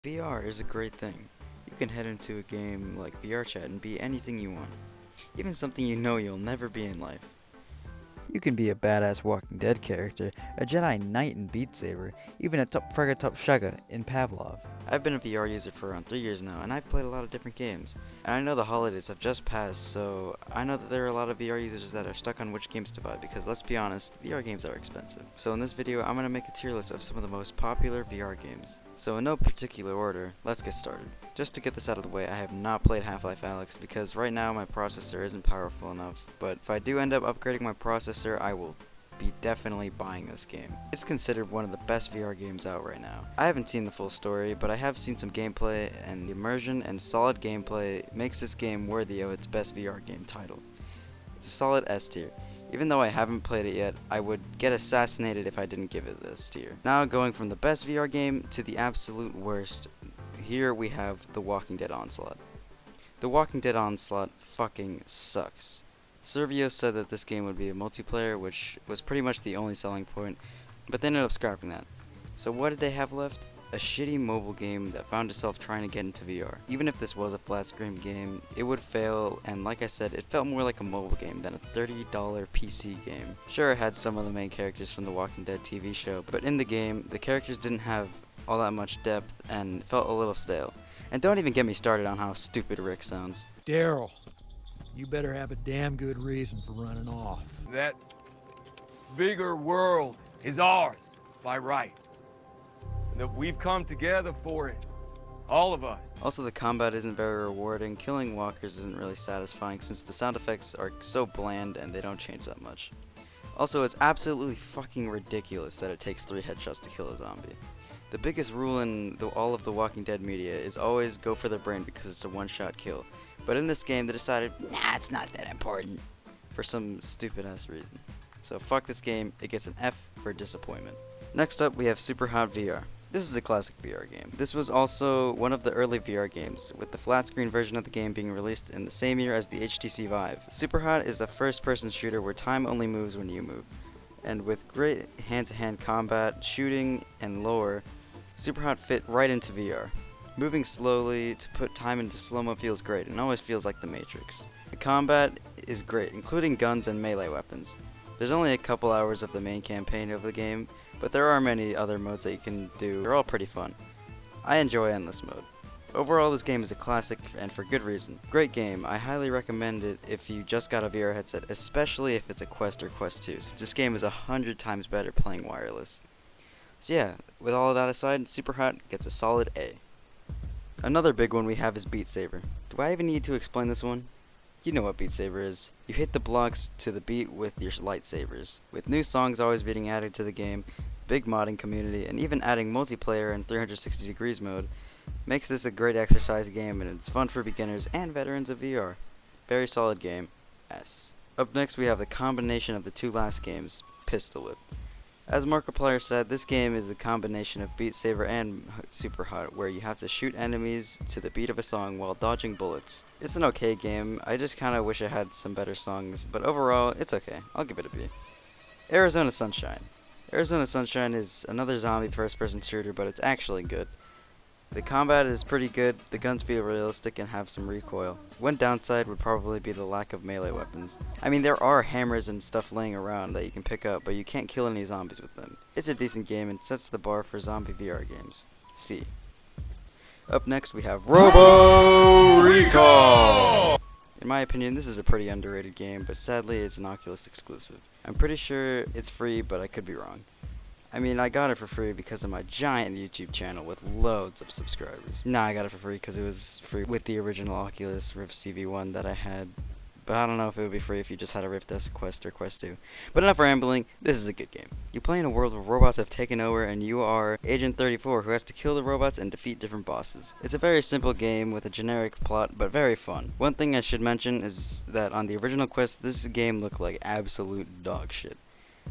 VR is a great thing. You can head into a game like VR chat and be anything you want, even something you know you'll never be in life. You can be a badass Walking Dead character, a Jedi Knight in Beat Saber, even a top fragga top shugga in Pavlov. I've been a VR user for around 3 years now, and I've played a lot of different games. And I know the holidays have just passed, so I know that there are a lot of VR users that are stuck on which games to buy, because let's be honest, VR games are expensive. So in this video, I'm going to make a tier list of some of the most popular VR games. So in no particular order, let's get started. Just to get this out of the way, I have not played Half-Life Alyx because right now my processor isn't powerful enough, but if I do end up upgrading my processor, I will be definitely buying this game. It's considered one of the best VR games out right now. I haven't seen the full story, but I have seen some gameplay, and the immersion and solid gameplay makes this game worthy of its best VR game title. It's a solid S tier. Even though I haven't played it yet, I would get assassinated if I didn't give it this tier. Now going from the best VR game to the absolute worst, here we have The Walking Dead Onslaught. The Walking Dead Onslaught fucking sucks. Servio said that this game would be a multiplayer, which was pretty much the only selling point, but they ended up scrapping that. So what did they have left? A shitty mobile game that found itself trying to get into VR. Even if this was a flat screen game, it would fail, and like I said, it felt more like a mobile game than a $30 PC game. Sure, it had some of the main characters from the Walking Dead TV show, but in the game, the characters didn't have all that much depth and felt a little stale. And don't even get me started on how stupid Rick sounds. Daryl, you better have a damn good reason for running off. That bigger world is ours by right. And that we've come together for it. All of us. Also, the combat isn't very rewarding. Killing walkers isn't really satisfying since the sound effects are so bland and they don't change that much. Also, it's absolutely fucking ridiculous that it takes 3 headshots to kill a zombie. The biggest rule in all of the Walking Dead media is always go for the brain because it's a one-shot kill. But in this game, they decided, nah, it's not that important, for some stupid-ass reason. So fuck this game, it gets an F for disappointment. Next up, we have Superhot VR. This is a classic VR game. This was also one of the early VR games, with the flat-screen version of the game being released in the same year as the HTC Vive. Superhot is a first-person shooter where time only moves when you move. And with great hand-to-hand combat, shooting, and lore, Superhot fit right into VR. Moving slowly to put time into slow-mo feels great and always feels like the Matrix. The combat is great, including guns and melee weapons. There's only a couple hours of the main campaign of the game, but there are many other modes that you can do. They're all pretty fun. I enjoy Endless Mode. Overall, this game is a classic and for good reason. Great game. I highly recommend it if you just got a VR headset, especially if it's a Quest or Quest 2, since this game is 100 times better playing wireless. So yeah, with all of that aside, Superhot gets a solid A. Another big one we have is Beat Saber. Do I even need to explain this one? You know what Beat Saber is. You hit the blocks to the beat with your lightsabers. With new songs always being added to the game, big modding community, and even adding multiplayer and 360 degrees mode, makes this a great exercise game, and it's fun for beginners and veterans of VR. Very solid game. S. Up next we have the combination of the two last games, Pistol Whip. As Markiplier said, this game is the combination of Beat Saber and Superhot, where you have to shoot enemies to the beat of a song while dodging bullets. It's an okay game, I just kinda wish it had some better songs, but overall, it's okay. I'll give it a B. Arizona Sunshine. Arizona Sunshine is another zombie first-person shooter, but it's actually good. The combat is pretty good, the guns feel realistic and have some recoil. One downside would probably be the lack of melee weapons. I mean, there are hammers and stuff laying around that you can pick up, but you can't kill any zombies with them. It's a decent game and sets the bar for zombie VR games. C. Up next we have Robo Recall! In my opinion, this is a pretty underrated game, but sadly it's an Oculus exclusive. I'm pretty sure it's free, but I could be wrong. I mean, I got it for free because of my giant YouTube channel with loads of subscribers. Nah, I got it for free because it was free with the original Oculus Rift CV1 that I had. But I don't know if it would be free if you just had a Rift S Quest or Quest 2. But enough rambling, this is a good game. You play in a world where robots have taken over and you are Agent 34 who has to kill the robots and defeat different bosses. It's a very simple game with a generic plot, but very fun. One thing I should mention is that on the original Quest, this game looked like absolute dog shit.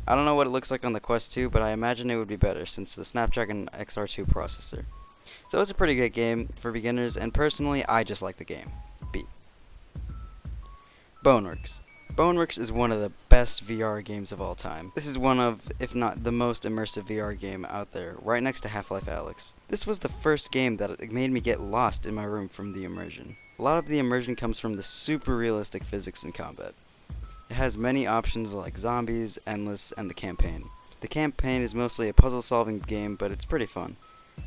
I don't know what it looks like on the Quest 2, but I imagine it would be better since the Snapdragon XR2 processor. So it's a pretty good game for beginners, and personally, I just like the game. B. Boneworks. Boneworks is one of the best VR games of all time. This is one of, if not the most immersive VR game out there, right next to Half-Life Alyx. This was the first game that made me get lost in my room from the immersion. A lot of the immersion comes from the super realistic physics in combat. It has many options like zombies, endless, and the campaign. The campaign is mostly a puzzle-solving game, but it's pretty fun.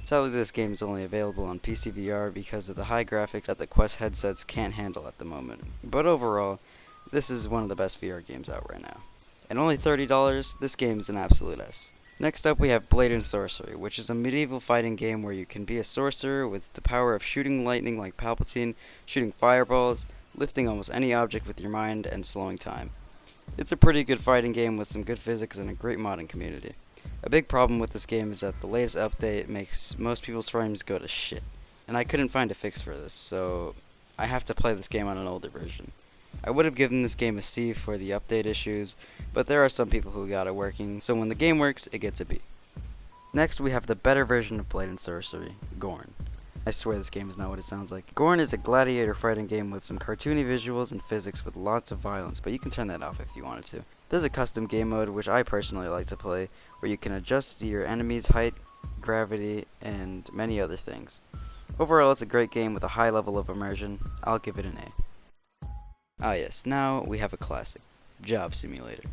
Sadly, this game is only available on PC VR because of the high graphics that the Quest headsets can't handle at the moment. But overall, this is one of the best VR games out right now. And only $30, this game is an absolute S. Next up we have Blade and Sorcery, which is a medieval fighting game where you can be a sorcerer with the power of shooting lightning like Palpatine, shooting fireballs, lifting almost any object with your mind, and slowing time. It's a pretty good fighting game with some good physics and a great modding community. A big problem with this game is that the latest update makes most people's frames go to shit. And I couldn't find a fix for this, so I have to play this game on an older version. I would have given this game a C for the update issues, but there are some people who got it working, so when the game works, it gets a B. Next, we have the better version of Blade and Sorcery, Gorn. I swear this game is not what it sounds like. Gorn is a gladiator fighting game with some cartoony visuals and physics with lots of violence, but you can turn that off if you wanted to. There's a custom game mode, which I personally like to play, where you can adjust your enemy's height, gravity, and many other things. Overall, it's a great game with a high level of immersion. I'll give it an A. Ah yes, now we have a classic, Job Simulator.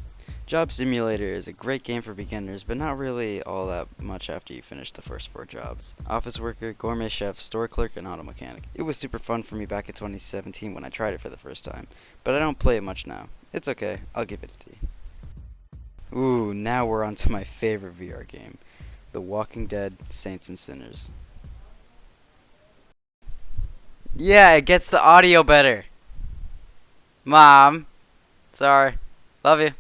Job Simulator is a great game for beginners, but not really all that much after you finish the first 4 jobs. Office worker, gourmet chef, store clerk, and auto mechanic. It was super fun for me back in 2017 when I tried it for the first time, but I don't play it much now. It's okay, I'll give it a D. Ooh, now we're on to my favorite VR game, The Walking Dead, Saints and Sinners. Yeah, it gets the audio better. Mom. Sorry. Love you.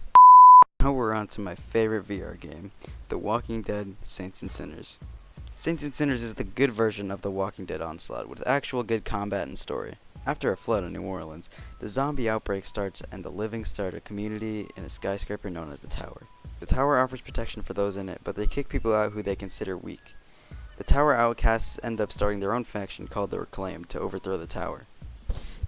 Now we're on to my favorite VR game, The Walking Dead, Saints and Sinners. Saints and Sinners is the good version of The Walking Dead Onslaught, with actual good combat and story. After a flood in New Orleans, the zombie outbreak starts and the living start a community in a skyscraper known as the Tower. The Tower offers protection for those in it, but they kick people out who they consider weak. The Tower outcasts end up starting their own faction called the Reclaimed to overthrow the Tower.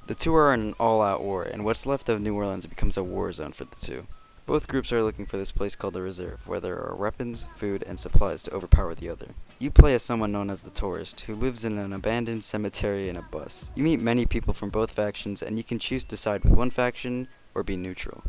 The two are in an all-out war, and what's left of New Orleans becomes a war zone for the two. Both groups are looking for this place called the Reserve, where there are weapons, food, and supplies to overpower the other. You play as someone known as the Tourist, who lives in an abandoned cemetery in a bus. You meet many people from both factions, and you can choose to side with one faction or be neutral.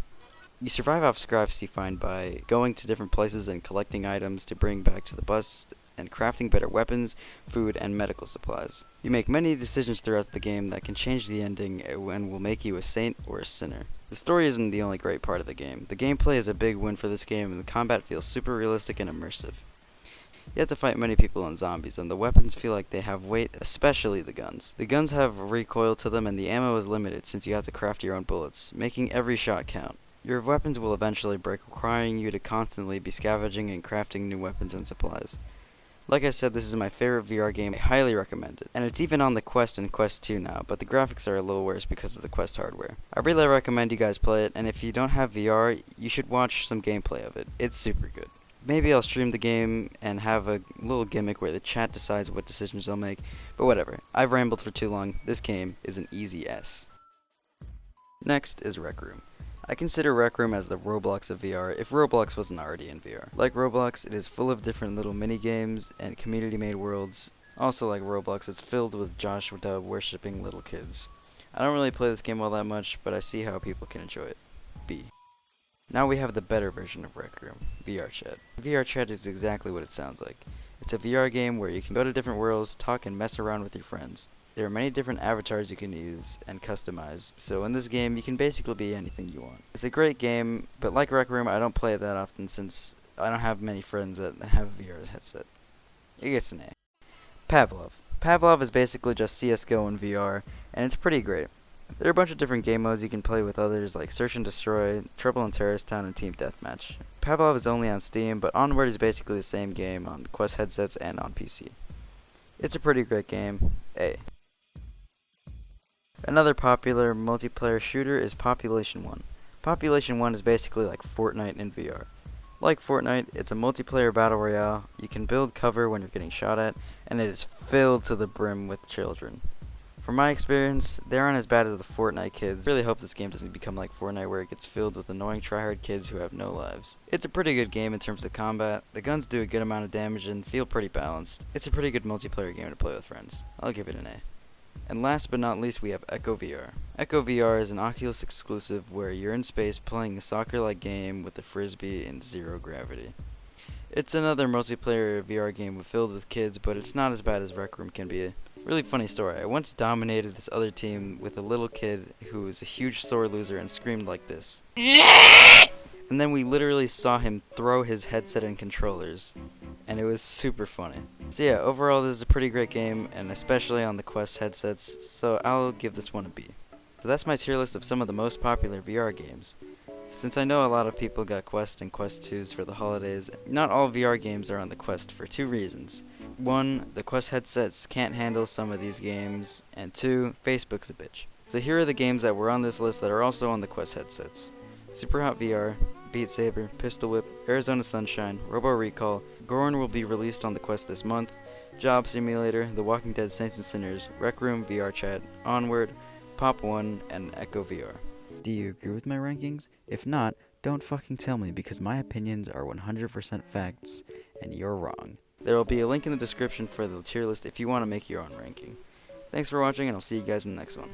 You survive off scraps you find by going to different places and collecting items to bring back to the bus, and crafting better weapons, food, and medical supplies. You make many decisions throughout the game that can change the ending and will make you a saint or a sinner. The story isn't the only great part of the game. The gameplay is a big win for this game, and the combat feels super realistic and immersive. You have to fight many people and zombies, and the weapons feel like they have weight, especially the guns. The guns have recoil to them, and the ammo is limited since you have to craft your own bullets, making every shot count. Your weapons will eventually break, requiring you to constantly be scavenging and crafting new weapons and supplies. Like I said, this is my favorite VR game. I highly recommend it. And it's even on the Quest and Quest 2 now, but the graphics are a little worse because of the Quest hardware. I really recommend you guys play it, and if you don't have VR, you should watch some gameplay of it. It's super good. Maybe I'll stream the game and have a little gimmick where the chat decides what decisions I'll make, but whatever. I've rambled for too long. This game is an easy S. Next is Rec Room. I consider Rec Room as the Roblox of VR if Roblox wasn't already in VR. Like Roblox, it is full of different little mini-games and community-made worlds. Also like Roblox, it's filled with Joshua Dub worshipping little kids. I don't really play this game all that much, but I see how people can enjoy it. B. Now we have the better version of Rec Room, VR Chat. VR Chat is exactly what it sounds like. It's a VR game where you can go to different worlds, talk and mess around with your friends. There are many different avatars you can use and customize, so in this game you can basically be anything you want. It's a great game, but like Rec Room, I don't play it that often since I don't have many friends that have a VR headset. It gets an A. Pavlov. Pavlov is basically just CSGO in VR, and it's pretty great. There are a bunch of different game modes you can play with others like Search and Destroy, Trouble in Terrorist Town, and Team Deathmatch. Pavlov is only on Steam, but Onward is basically the same game on Quest headsets and on PC. It's a pretty great game. A. Another popular multiplayer shooter is Population 1. Population 1 is basically like Fortnite in VR. Like Fortnite, it's a multiplayer battle royale. You can build cover when you're getting shot at, and it is filled to the brim with children. From my experience, they aren't as bad as the Fortnite kids. Really hope this game doesn't become like Fortnite where it gets filled with annoying tryhard kids who have no lives. It's a pretty good game in terms of combat, the guns do a good amount of damage and feel pretty balanced. It's a pretty good multiplayer game to play with friends. I'll give it an A. And last but not least, we have Echo VR. Echo VR is an Oculus exclusive where you're in space playing a soccer-like game with a frisbee in zero gravity. It's another multiplayer VR game filled with kids, but it's not as bad as Rec Room can be. Really funny story. I once dominated this other team with a little kid who was a huge sore loser and screamed like this. And then we literally saw him throw his headset and controllers. And it was super funny. So yeah, overall this is a pretty great game, and especially on the Quest headsets, so I'll give this one a B. So that's my tier list of some of the most popular VR games. Since I know a lot of people got Quest and Quest 2s for the holidays, not all VR games are on the Quest for two reasons. One, the Quest headsets can't handle some of these games, and two, Facebook's a bitch. So here are the games that were on this list that are also on the Quest headsets. Superhot VR, Beat Saber, Pistol Whip, Arizona Sunshine, Robo Recall, Gorn will be released on the Quest this month, Job Simulator, The Walking Dead Saints and Sinners, Rec Room VR Chat, Onward, Pop 1, and Echo VR. Do you agree with my rankings? If not, don't fucking tell me because my opinions are 100% facts, and you're wrong. There will be a link in the description for the tier list if you want to make your own ranking. Thanks for watching, and I'll see you guys in the next one.